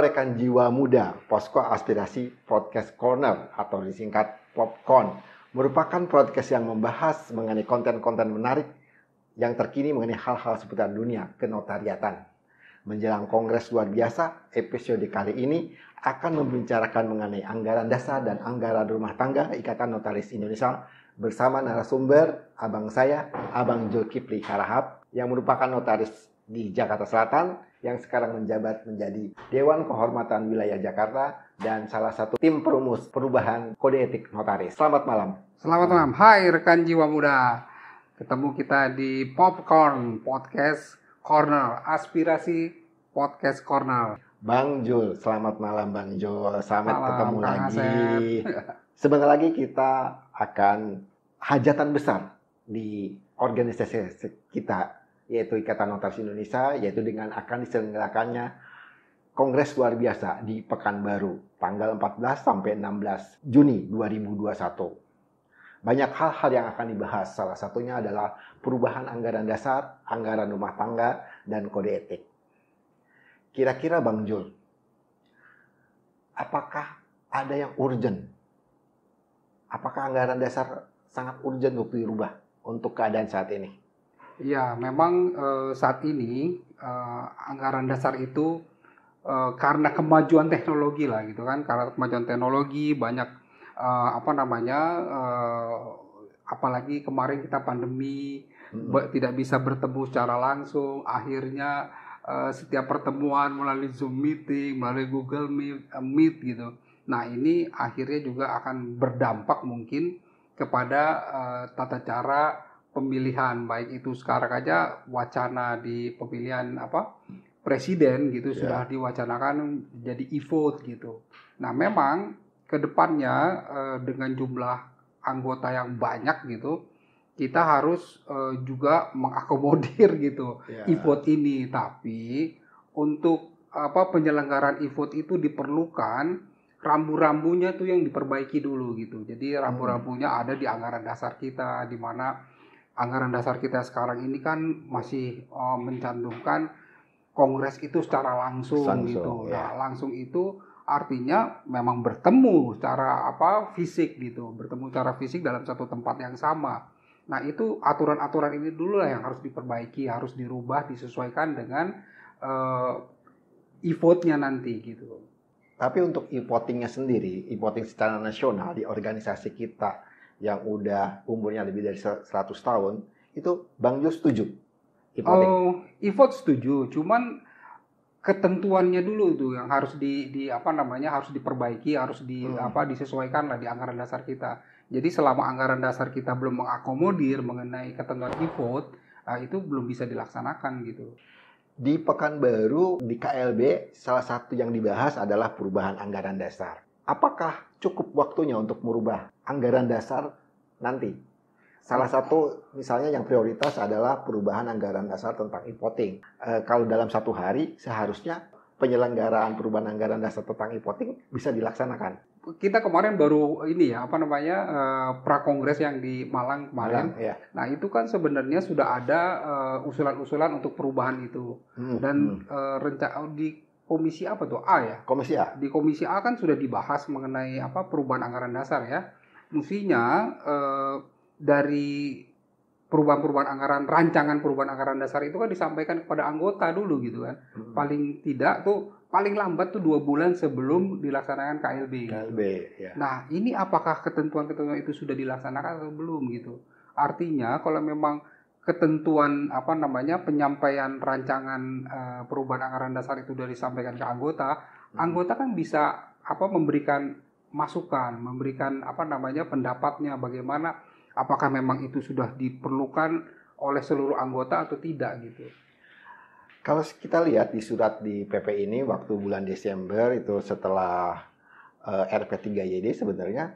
rekan jiwa muda, Posko Aspirasi Podcast Corner atau disingkat Popcorn merupakan podcast yang membahas mengenai konten-konten menarik yang terkini mengenai hal-hal seputar dunia kenotariatan. Menjelang Kongres luar biasa, episode kali ini akan membicarakan mengenai anggaran dasar dan anggaran rumah tangga Ikatan Notaris Indonesia bersama narasumber abang saya, Abang Zulkifli Harahap, yang merupakan notaris di Jakarta Selatan, yang sekarang menjabat menjadi Dewan Kehormatan Wilayah Jakarta dan salah satu tim perumus perubahan kode etik notaris. Selamat malam. Selamat malam. Hai rekan jiwa muda. Ketemu kita di Popcorn Podcast Corner, Aspirasi Podcast Corner. Bang Jul, selamat malam Bang Jul. Selamat ketemu Kang lagi. Asep. Sebentar lagi kita akan hajatan besar di organisasi kita, yaitu Ikatan Notaris Indonesia, yaitu dengan akan diselenggarakannya Kongres luar biasa di Pekanbaru tanggal 14 sampai 16 Juni 2021. Banyak hal-hal yang akan dibahas, salah satunya adalah perubahan anggaran dasar, anggaran rumah tangga, dan kode etik. Kira-kira Bang Jul, apakah ada yang urgent? Apakah anggaran dasar sangat urgent untuk dirubah untuk keadaan saat ini? Ya, memang saat ini anggaran dasar itu karena kemajuan teknologi lah gitu kan. Karena kemajuan teknologi banyak apalagi kemarin kita pandemi tidak bisa bertemu secara langsung. Akhirnya setiap pertemuan melalui Zoom meeting, melalui Google Meet gitu. Nah, ini akhirnya juga akan berdampak mungkin kepada tata cara pemilihan, baik itu sekarang aja wacana di pemilihan presiden gitu sudah diwacanakan jadi e-vote gitu. Nah, memang kedepannya dengan jumlah anggota yang banyak gitu, kita harus juga mengakomodir gitu e-vote ini. Tapi untuk penyelenggaraan e-vote itu diperlukan rambu-rambunya tuh yang diperbaiki dulu gitu. Jadi rambu-rambunya ada di anggaran dasar kita, di mana anggaran dasar kita sekarang ini kan masih mencantumkan kongres itu secara langsung gitu. Ya. Nah, langsung itu artinya memang bertemu secara fisik gitu, bertemu secara fisik dalam satu tempat yang sama. Nah, itu aturan-aturan ini dulu lah yang harus diperbaiki, harus dirubah, disesuaikan dengan e-vote-nya nanti gitu. Tapi untuk e-votingnya sendiri, e-voting secara nasional di organisasi kita yang udah umurnya lebih dari 100 tahun, itu Bang Jul setuju e-voting? E-vote setuju, cuman ketentuannya dulu tuh yang harus harus diperbaiki, harus disesuaikan lah di anggaran dasar kita. Jadi selama anggaran dasar kita belum mengakomodir mengenai ketentuan e-vote, itu belum bisa dilaksanakan gitu. Di Pekanbaru, di KLB, salah satu yang dibahas adalah perubahan anggaran dasar. Apakah cukup waktunya untuk merubah anggaran dasar nanti? Salah satu misalnya yang prioritas adalah perubahan anggaran dasar tentang e-voting. Kalau dalam satu hari seharusnya penyelenggaraan perubahan anggaran dasar tentang e-voting bisa dilaksanakan. Kita kemarin baru prakongres yang di Malang kemarin. Ya. Nah, itu kan sebenarnya sudah ada usulan-usulan untuk perubahan itu. Dan di komisi apa tuh? A ya? Komisi A. Di komisi A kan sudah dibahas mengenai perubahan anggaran dasar ya. Mestinya dari perubahan anggaran, rancangan perubahan anggaran dasar itu kan disampaikan kepada anggota dulu gitu kan. Paling lambat tuh 2 bulan sebelum dilaksanakan KLB. Ya. Nah, ini apakah ketentuan-ketentuan itu sudah dilaksanakan atau belum gitu? Artinya kalau memang ketentuan penyampaian rancangan perubahan anggaran dasar itu sudah disampaikan ke anggota, anggota kan bisa memberikan masukan, memberikan pendapatnya bagaimana, apakah memang itu sudah diperlukan oleh seluruh anggota atau tidak gitu. Kalau kita lihat di surat di PP ini waktu bulan Desember itu setelah RP3YD sebenarnya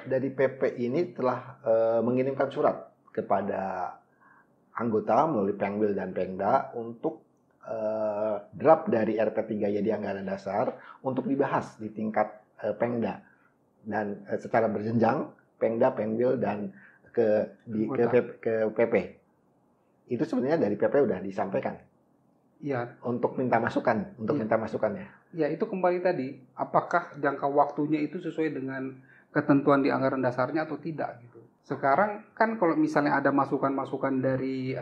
dari PP ini telah mengirimkan surat kepada anggota melalui Pengwil dan Pengda untuk draft dari RP3YD anggaran dasar untuk dibahas di tingkat Pengda dan secara berjenjang Pengda, Pengwil dan ke PP. Itu sebenarnya dari PP udah disampaikan. Ya, untuk minta masukan, Iya. minta masukannya. ya itu kembali tadi, apakah jangka waktunya itu sesuai dengan ketentuan di anggaran dasarnya atau tidak gitu. Sekarang kan kalau misalnya ada masukan-masukan dari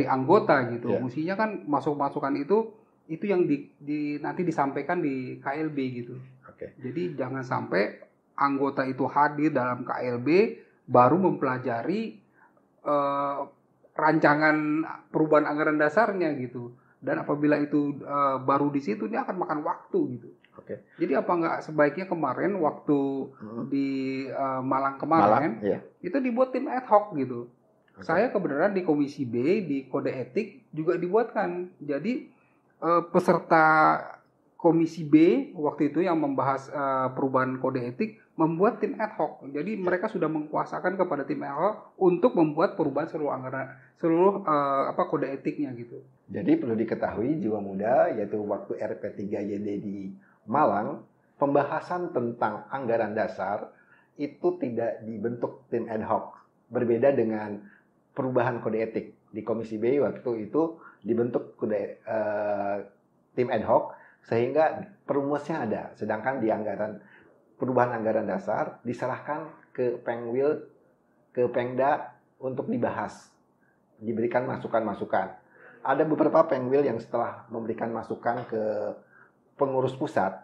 anggota gitu, Ya. mestinya kan masukan itu yang nanti disampaikan di KLB gitu. Oke. Jadi jangan sampai anggota itu hadir dalam KLB baru mempelajari eh, rancangan perubahan anggaran dasarnya gitu. Dan apabila itu baru di situ dia akan makan waktu gitu. Oke. Jadi apa nggak sebaiknya kemarin waktu di Malang kemarin Malang, ya. itu dibuat tim ad hoc gitu. Oke. Saya kebenaran di Komisi B di Kode Etik juga dibuatkan. Jadi peserta Komisi B waktu itu yang membahas perubahan kode etik membuat tim ad hoc. Jadi mereka sudah mengkuasakan kepada tim ad hoc untuk membuat perubahan seluruh kode etiknya gitu. Jadi perlu diketahui jiwa muda, yaitu waktu RP3YD di Malang, pembahasan tentang anggaran dasar itu tidak dibentuk tim ad hoc. Berbeda dengan perubahan kode etik. Di Komisi B waktu itu dibentuk tim ad hoc, sehingga perumusnya ada. Sedangkan di perubahan anggaran dasar diserahkan ke Pengwil, ke Pengda untuk dibahas, diberikan masukan-masukan. Ada beberapa Pengwil yang setelah memberikan masukan ke pengurus pusat,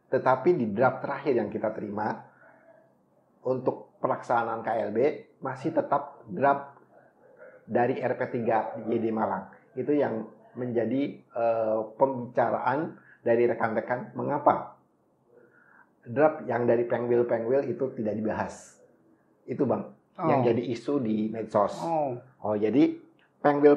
tetapi di draft terakhir yang kita terima untuk pelaksanaan KLB masih tetap draft dari RP3YD Malang. Itu yang menjadi pembicaraan dari rekan-rekan mengapa draft yang dari Pengwil itu tidak dibahas. Itu Bang, yang jadi isu di medsos. Jadi Pengwil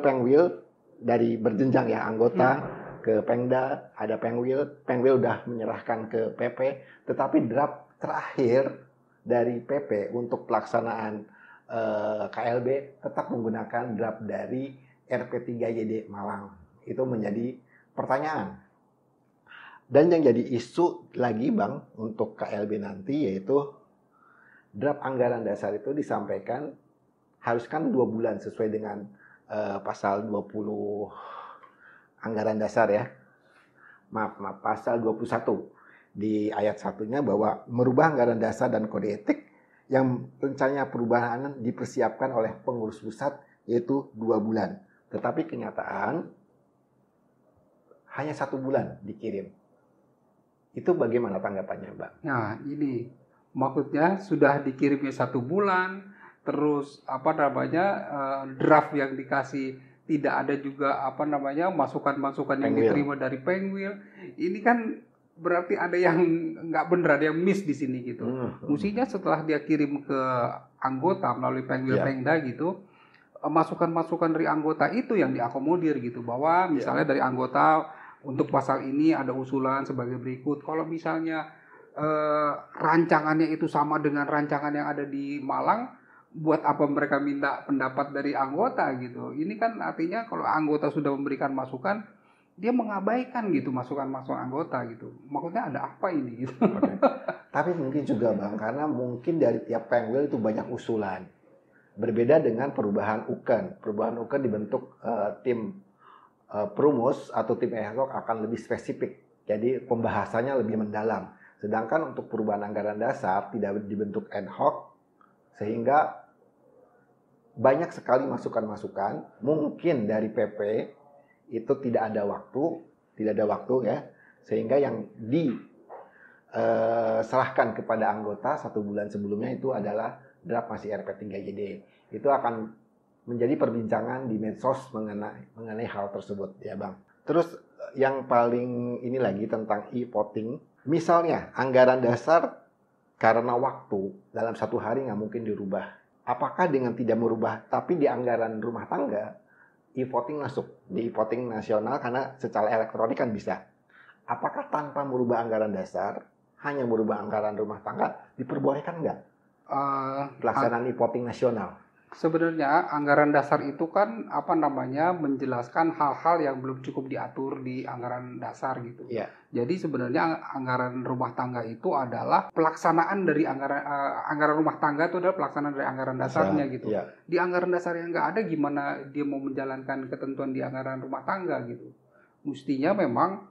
dari berjenjang ya, anggota ke Pengda, ada Pengwil udah menyerahkan ke PP, tetapi draft terakhir dari PP untuk pelaksanaan KLB tetap menggunakan draft dari RP3YD Malang. Itu menjadi pertanyaan. Dan yang jadi isu lagi Bang untuk KLB nanti yaitu draft anggaran dasar itu disampaikan harus kan 2 bulan sesuai dengan pasal 20 anggaran dasar ya. Maaf, pasal 21 di ayat 1-nya bahwa merubah anggaran dasar dan kode etik yang rencananya perubahan dipersiapkan oleh pengurus pusat yaitu 2 bulan. Tetapi kenyataan hanya 1 bulan dikirim. Itu bagaimana tanggapannya, Mbak? Nah, ini maksudnya sudah dikirimnya 1 bulan, terus draft yang dikasih tidak ada juga masukan-masukan yang diterima dari Pengwil. Ini kan berarti ada yang nggak benar, ada yang miss di sini gitu. Mestinya setelah dia kirim ke anggota melalui Pengwil Pengda gitu, masukan-masukan dari anggota itu yang diakomodir gitu, bahwa misalnya dari anggota untuk pasal ini ada usulan sebagai berikut. Kalau misalnya rancangannya itu sama dengan rancangan yang ada di Malang, buat apa mereka minta pendapat dari anggota gitu. Ini kan artinya kalau anggota sudah memberikan masukan, dia mengabaikan gitu masukan-masukan anggota gitu. Maksudnya ada apa ini gitu. Okay. Tapi mungkin juga Bang, karena mungkin dari tiap Pengwil itu banyak usulan. Berbeda dengan perubahan UKEN. Perubahan UKEN dibentuk tim perumus atau tim ad hoc akan lebih spesifik. Jadi pembahasannya lebih mendalam. Sedangkan untuk perubahan anggaran dasar tidak dibentuk ad hoc, sehingga banyak sekali masukan-masukan. Mungkin dari PP itu tidak ada waktu ya, sehingga yang diserahkan kepada anggota 1 bulan sebelumnya itu adalah draft masih RP3YD. Itu akan menjadi perbincangan di medsos mengenai hal tersebut ya Bang. Terus yang paling ini lagi tentang e-voting. Misalnya anggaran dasar karena waktu dalam 1 hari nggak mungkin dirubah. Apakah dengan tidak merubah tapi di anggaran rumah tangga e-voting masuk di e-voting nasional karena secara elektronik kan bisa. Apakah tanpa merubah anggaran dasar hanya merubah anggaran rumah tangga diperbolehkan nggak pelaksanaan e-voting nasional? Sebenarnya anggaran dasar itu kan menjelaskan hal-hal yang belum cukup diatur di anggaran dasar gitu. Yeah. Jadi sebenarnya anggaran rumah tangga itu adalah pelaksanaan dari anggaran rumah tangga itu adalah pelaksanaan dari anggaran dasarnya gitu. Yeah. Di anggaran dasar yang nggak ada gimana dia mau menjalankan ketentuan di anggaran rumah tangga gitu. Mestinya memang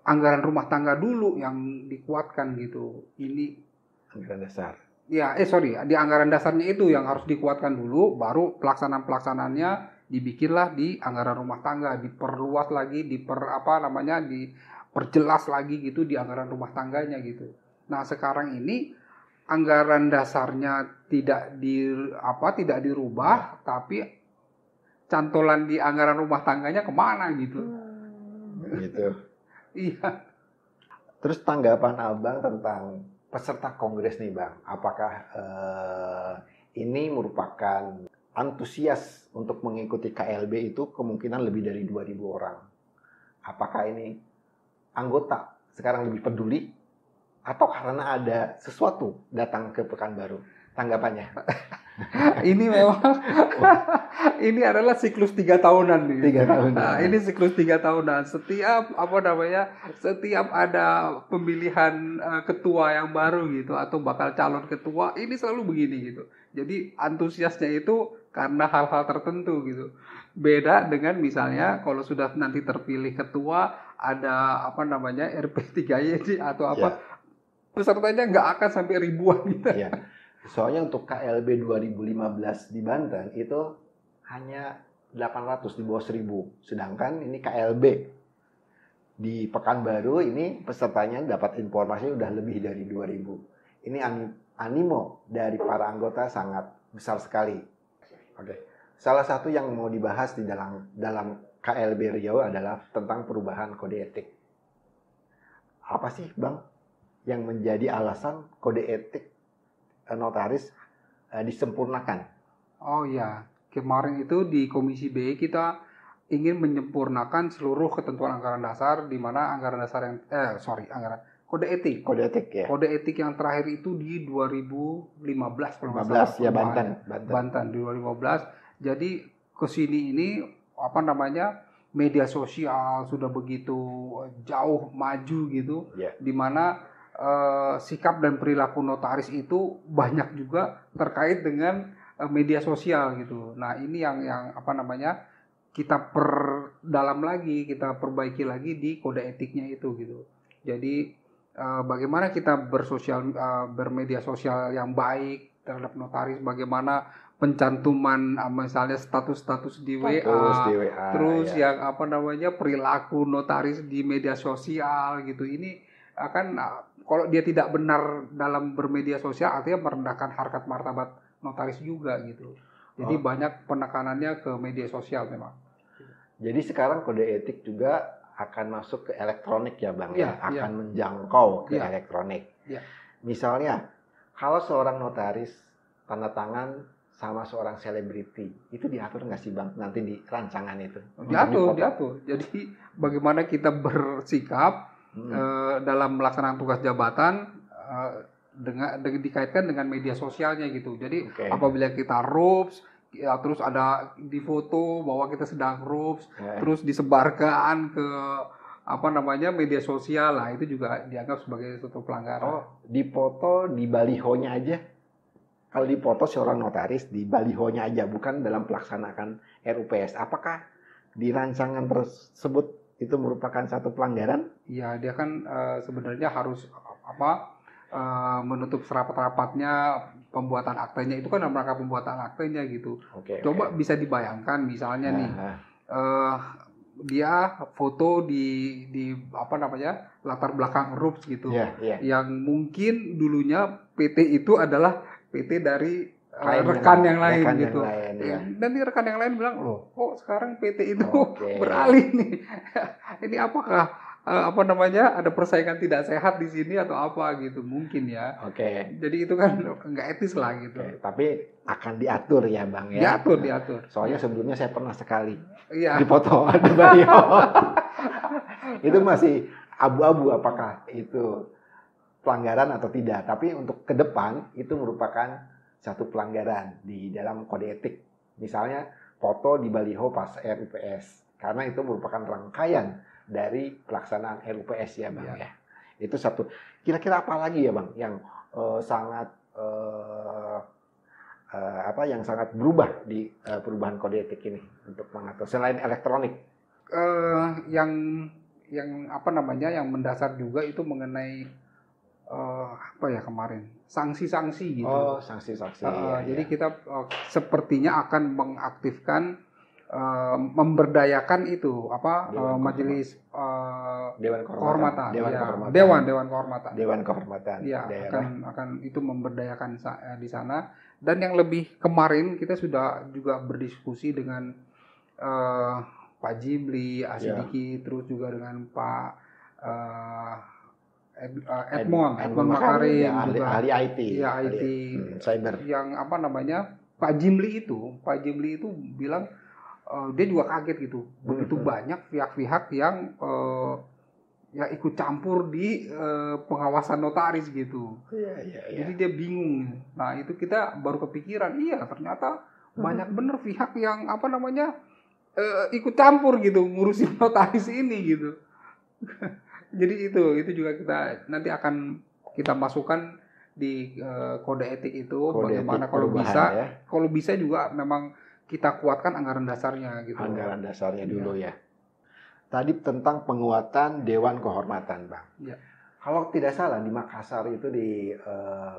anggaran rumah tangga dulu yang dikuatkan gitu. Ini Anggaran dasar. ya, di anggaran dasarnya itu yang harus dikuatkan dulu, baru pelaksanaan-pelaksanaannya dibikinlah di anggaran rumah tangga, diperluas lagi, diperjelas lagi gitu di anggaran rumah tangganya gitu. Nah, sekarang ini anggaran dasarnya tidak dirubah, tapi cantolan di anggaran rumah tangganya kemana gitu. Gitu. Iya. Terus tanggapan Abang tentang peserta kongres nih Bang, apakah ini merupakan antusias untuk mengikuti KLB itu kemungkinan lebih dari 2.000 orang? Apakah ini anggota sekarang lebih peduli atau karena ada sesuatu datang ke Pekanbaru? Tanggapannya? Ini memang ini adalah siklus 3 tahunan nih. 3 tahun. Nah, ini siklus 3 tahunan. Setiap ada pemilihan ketua yang baru gitu atau bakal calon ketua, ini selalu begini gitu. Jadi antusiasnya itu karena hal-hal tertentu gitu. Beda dengan misalnya kalau sudah nanti terpilih ketua ada RP3Y atau apa, pesertanya nggak akan sampai ribuan gitu. Ya. Soalnya untuk KLB 2015 di Banten itu hanya 800, di bawah 1.000. Sedangkan ini KLB di Pekanbaru ini pesertanya dapat informasi udah lebih dari 2.000. Ini animo dari para anggota sangat besar sekali. Oke. Salah satu yang mau dibahas di dalam KLB Riau adalah tentang perubahan kode etik. Apa sih Bang yang menjadi alasan kode etik notaris disempurnakan? Oh ya, kemarin itu di Komisi B kita ingin menyempurnakan seluruh ketentuan anggaran dasar, di mana anggaran dasar kode etik. Kode etik ya. Kode etik yang terakhir itu di 2015 kalau nggak 15 ya Banten di 2015. Jadi kesini ini media sosial sudah begitu jauh maju gitu, di mana sikap dan perilaku notaris itu banyak juga terkait dengan media sosial gitu. Nah, ini yang kita perdalam lagi, kita perbaiki lagi di kode etiknya itu gitu. Jadi bagaimana kita bermedia sosial yang baik terhadap notaris, bagaimana pencantuman misalnya status-status di WA, terus yang perilaku notaris di media sosial gitu. Ini akan kalau dia tidak benar dalam bermedia sosial artinya merendahkan harkat martabat notaris juga gitu. Jadi banyak penekanannya ke media sosial memang. Jadi sekarang kode etik juga akan masuk ke elektronik ya Bang ya, akan ya. menjangkau ke elektronik. Ya. Misalnya kalau seorang notaris tanda tangan sama seorang selebriti, itu diatur nggak sih Bang nanti di rancangan itu? Diatur. Jadi bagaimana kita bersikap dalam melaksanakan tugas jabatan dengan dikaitkan dengan media sosialnya gitu. Jadi apabila kita RUPS, terus ada di foto bahwa kita sedang RUPS, terus disebarkan ke media sosial, lah itu juga dianggap sebagai suatu pelanggaran. Oh, dipoto di balihonya aja. Kalau dipoto seorang notaris di balihonya aja, bukan dalam pelaksanaan RUPS. Apakah di rancangan tersebut itu merupakan satu pelanggaran? Iya, dia kan sebenarnya harus menutup serapat-rapatnya pembuatan aktenya, itu kan dalam rangka pembuatan aktenya gitu. Coba bisa dibayangkan misalnya dia foto di latar belakang RUPS gitu, yang mungkin dulunya PT itu adalah PT dari rekan yang lain gitu. Dan di rekan yang lain bilang, loh kok sekarang PT itu beralih nih. Ini apakah ada persaingan tidak sehat di sini atau apa gitu, mungkin ya. Jadi itu kan nggak etis lah gitu. Tapi akan diatur ya Bang ya. Diatur. Soalnya sebelumnya saya pernah sekali dipoto di baliho. Itu masih abu-abu apakah itu pelanggaran atau tidak. Tapi untuk ke depan itu merupakan satu pelanggaran di dalam kode etik. Misalnya foto di baliho pas RUPS, karena itu merupakan rangkaian dari pelaksanaan RUPS ya Bang ya. Itu satu. Kira-kira apa lagi ya Bang yang sangat berubah di perubahan kode etik ini untuk mengatur selain elektronik? yang apa namanya, yang mendasar juga itu mengenai apa ya kemarin, sanksi-sanksi gitu. Oh, sanksi-sanksi. Jadi kita sepertinya akan mengaktifkan, memberdayakan itu apa, majelis Dewan kehormatan, Dewan Kehormatan. Dewan Kehormatan Ya, daerah. akan itu memberdayakan di sana. Dan yang lebih kemarin kita sudah juga berdiskusi dengan Pak Jimli, Asidiki, terus juga dengan Pak Edmond Makarim, ya, juga ahli IT, ya IT, cyber. yang apa namanya, Pak Jimli itu bilang dia juga kaget gitu, begitu banyak pihak-pihak yang ya ikut campur di pengawasan notaris gitu. Iya. Jadi dia bingung. Nah itu kita baru kepikiran, iya ternyata banyak bener pihak yang apa namanya ikut campur gitu ngurusin notaris ini gitu. Jadi itu juga kita nanti akan kita masukkan di kode etik itu, bagaimana kalau bisa juga memang kita kuatkan anggaran dasarnya gitu. Anggaran dasarnya dulu ya. Tadi tentang penguatan Dewan Kehormatan, Bang. Ya. Kalau tidak salah di Makassar itu di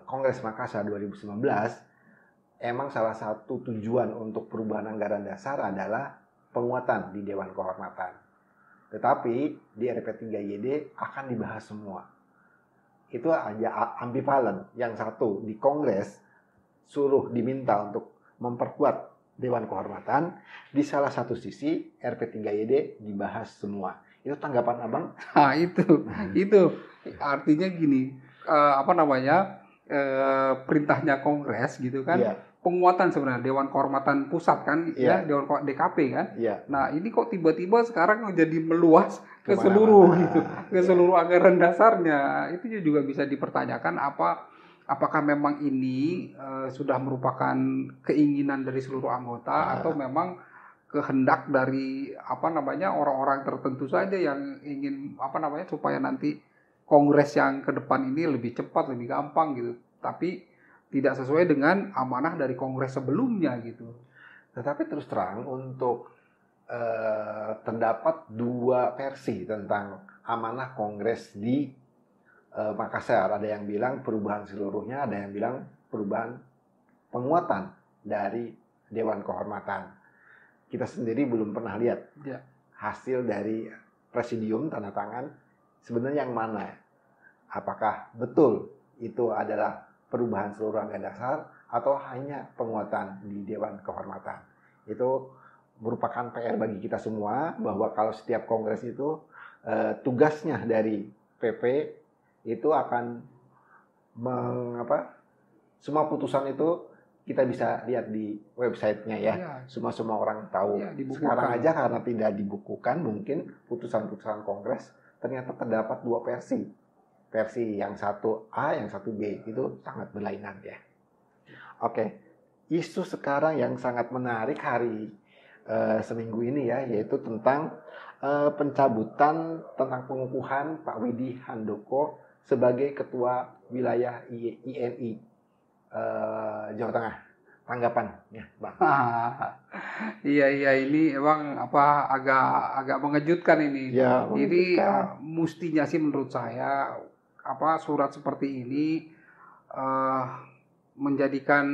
Kongres Makassar 2019, emang salah satu tujuan untuk perubahan anggaran dasar adalah penguatan di Dewan Kehormatan. Tetapi di RP3YD akan dibahas semua. Itu aja ambivalen. Yang satu di Kongres suruh diminta untuk memperkuat Dewan Kehormatan, di salah satu sisi RP3YD dibahas semua. Itu tanggapan Abang? Nah itu artinya gini, apa namanya, perintahnya Kongres gitu kan. Yeah. Penguatan sebenarnya Dewan Kehormatan Pusat kan, ya Dewan DKP kan. Nah ini kok tiba-tiba sekarang jadi meluas ke seluruh gitu, ke seluruh anggaran dasarnya. Itu juga bisa dipertanyakan apakah memang ini sudah merupakan keinginan dari seluruh anggota atau memang kehendak dari apa namanya orang-orang tertentu saja yang ingin apa namanya supaya nanti Kongres yang ke depan ini lebih cepat, lebih gampang gitu. Tapi tidak sesuai dengan amanah dari Kongres sebelumnya gitu. Tetapi terus terang untuk terdapat dua versi tentang amanah Kongres di Makassar. Ada yang bilang perubahan seluruhnya, ada yang bilang perubahan penguatan dari Dewan Kehormatan. Kita sendiri belum pernah lihat hasil dari presidium tanda tangan sebenarnya yang mana. Apakah betul itu adalah perubahan seluruh anggaran dasar atau hanya penguatan di Dewan Kehormatan. Itu merupakan PR bagi kita semua bahwa kalau setiap kongres itu tugasnya dari PP itu akan semua putusan itu kita bisa lihat di websitenya ya. Semua orang tahu. Sekarang aja karena tidak dibukukan mungkin putusan-putusan kongres ternyata terdapat dua versi. Versi yang satu A, yang satu B itu sangat berlainan ya. Oke, isu sekarang yang sangat menarik hari seminggu ini ya, yaitu tentang pencabutan tentang pengukuhan Pak Widi Handoko sebagai Ketua Wilayah INI Jawa Tengah. Tanggapannya, Bang? Iya ini emang agak mengejutkan ini. Ya, ini mestinya sih menurut saya surat seperti ini menjadikan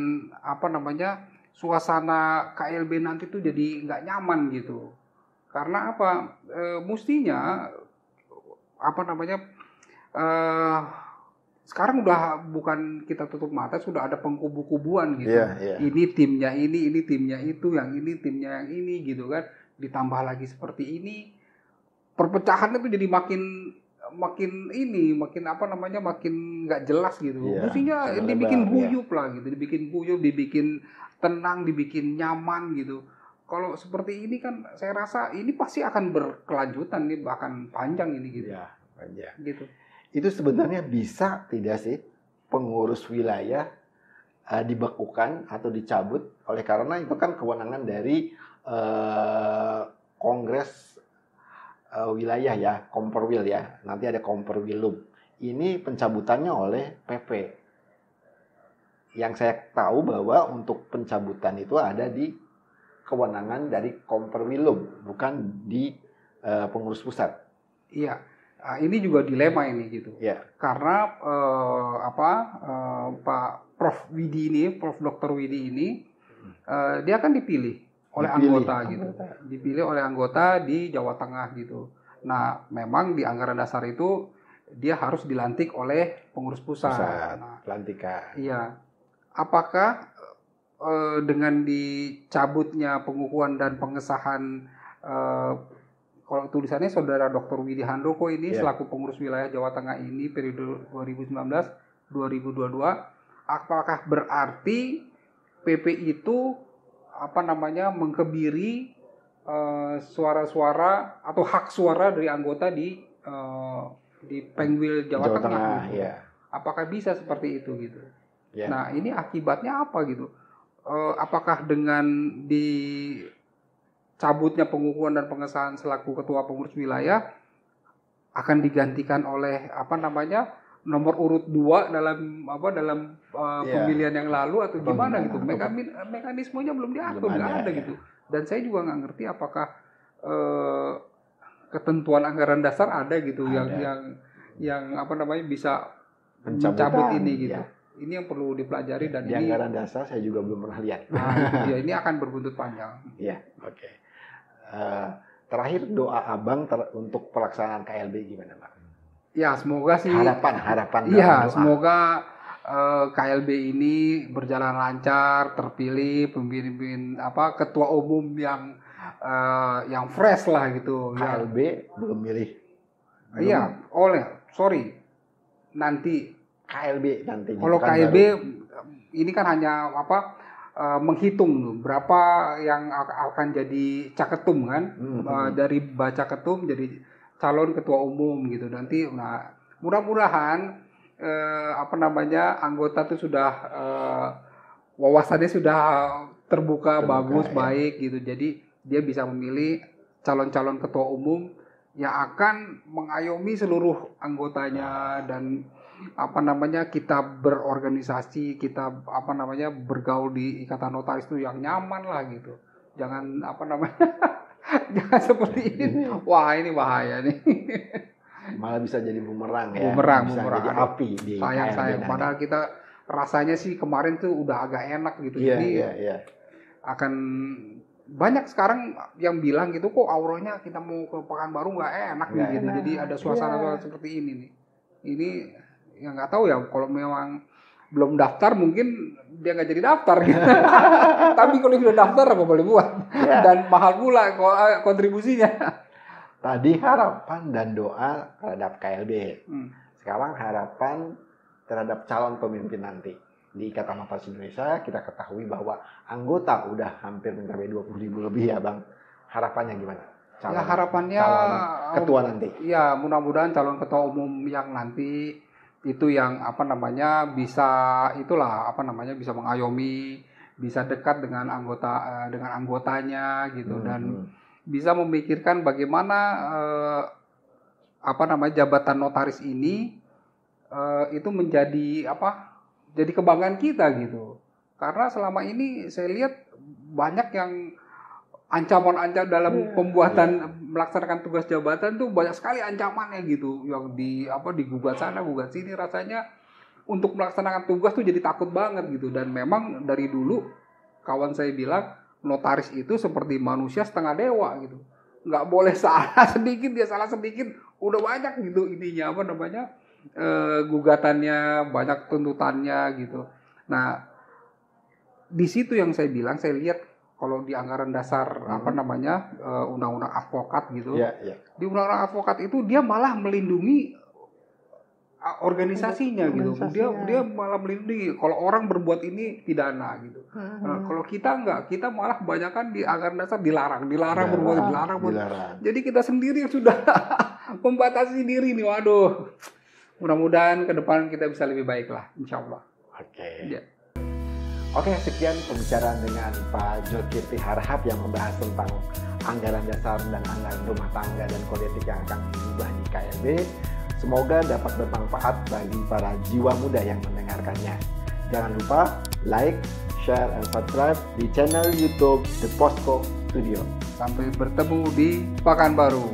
suasana KLB nanti tuh jadi nggak nyaman gitu. Karena mestinya sekarang udah bukan kita tutup mata, sudah ada pengkubu-kubuan gitu. Ini timnya ini timnya itu, yang ini timnya yang ini gitu kan. Ditambah lagi seperti ini, perpecahannya tuh jadi makin nggak jelas gitu. Mestinya dibikin guyup lah gitu, dibikin tenang, dibikin nyaman gitu. Kalau seperti ini kan saya rasa ini pasti akan berkelanjutan nih, bahkan panjang ini gitu. Iya, panjang. Gitu. Itu sebenarnya bisa tidak sih pengurus wilayah dibekukan atau dicabut karena itu kan kewenangan dari Kongres wilayah ya, Komperwil ya. Nanti ada Komperwilum. Ini pencabutannya oleh PP. Yang saya tahu bahwa untuk pencabutan itu ada di kewenangan dari Komperwilum, bukan di pengurus pusat. Iya, ini juga dilema ini gitu. Iya. Karena Pak Prof Dr. Widi ini dia kan dipilih oleh anggota gitu, dipilih oleh anggota di Jawa Tengah gitu. Nah, memang di anggaran dasar itu dia harus dilantik oleh pengurus pusat. Nah, pelantikan. Iya. Apakah dengan dicabutnya pengukuhan dan pengesahan kalau tulisannya Saudara Dr. Widi Handoko ini selaku pengurus wilayah Jawa Tengah ini periode 2019-2022, apakah berarti PP itu mengkebiri suara-suara atau hak suara dari anggota di Pengwil Jawa Tengah gitu. Ya. Apakah bisa seperti itu gitu? Ya. Nah, ini akibatnya apa gitu? Apakah dengan dicabutnya pengukuhan dan pengesahan selaku ketua pengurus wilayah akan digantikan oleh nomor urut 2 dalam pemilihan yang lalu atau gimana gitu? Mekanismenya belum diatur, nggak ada gitu. Dan saya juga nggak ngerti apakah ketentuan anggaran dasar ada gitu yang bisa mencabut ini gitu. Ya. Ini yang perlu dipelajari dan di anggaran dasar saya juga belum pernah lihat. Nah, ini akan berbuntut panjang. Iya, oke. Terakhir doa Abang untuk pelaksanaan KLB gimana, Bang? Ya, semoga sih harapan. Iya, semoga KLB ini berjalan lancar, terpilih pemimpin ketua umum yang fresh lah gitu. KLB belum milih. Iya, nanti KLB nanti. Kalau KLB ini kan hanya menghitung berapa yang akan jadi caketum kan, dari baca ketum jadi calon ketua umum gitu. Nanti, mudah-mudahan anggota itu sudah wawasannya sudah terbuka bagus, baik gitu. Jadi dia bisa memilih calon-calon ketua umum yang akan mengayomi seluruh anggotanya dan kita berorganisasi, kita bergaul di ikatan notaris itu yang nyaman lah gitu. Jangan jangan seperti ini. Wah, ini bahaya nih. Malah bisa jadi bumerang ya. Bumerang. Jadi api di sayang. Padahal kita rasanya sih kemarin tuh udah agak enak gitu. Jadi akan banyak sekarang yang bilang gitu, kok auranya kita mau ke Pekanbaru nggak enak nih gitu. Jadi ada suasana seperti ini nih. Ini yang nggak tahu ya, kalau memang belum daftar mungkin dia nggak jadi daftar gitu. Tapi kalau sudah daftar apa boleh buat. Dan mahal pula kontribusinya. Tadi harapan dan doa terhadap KLB. Sekarang harapan terhadap calon pemimpin nanti. Di Ikatan Notaris Indonesia kita ketahui bahwa anggota udah hampir mencapai 20.000 lebih ya, Bang. Harapannya gimana? Harapannya calon ketua nanti. Ya, mudah-mudahan calon ketua umum yang nanti itu yang bisa mengayomi, bisa dekat dengan anggotanya gitu, dan bisa memikirkan bagaimana jabatan notaris ini itu menjadi jadi kebanggaan kita gitu. Karena selama ini saya lihat banyak yang ancaman-ancaman dalam pembuatan melaksanakan tugas jabatan tuh banyak sekali ancamannya gitu, yang digugat sana gugat sini. Rasanya untuk melaksanakan tugas tuh jadi takut banget gitu. Dan memang dari dulu kawan saya bilang notaris itu seperti manusia setengah dewa gitu, nggak boleh salah sedikit, dia salah sedikit udah banyak gitu ininya gugatannya, banyak tuntutannya gitu. Nah, di situ yang saya bilang, saya lihat kalau di anggaran dasar undang-undang advokat gitu, di undang-undang advokat itu dia malah melindungi organisasinya gitu. Dia malah melindungi kalau orang berbuat ini pidana gitu. Nah, kalau kita enggak, kita malah kebanyakan di anggaran dasar dilarang berbuat, dilarang. Jadi kita sendiri sudah membatasi diri nih. Waduh. Mudah-mudahan ke depan kita bisa lebih baik lah, insya Allah. Oke, sekian pembicaraan dengan Pak Zulkifli Harhab yang membahas tentang anggaran dasar dan anggaran rumah tangga dan kode etik yang akan diubah di KLB. Semoga dapat bermanfaat bagi para jiwa muda yang mendengarkannya. Jangan lupa like, share, and subscribe di channel YouTube The Posko studio. Sampai bertemu di Pekanbaru.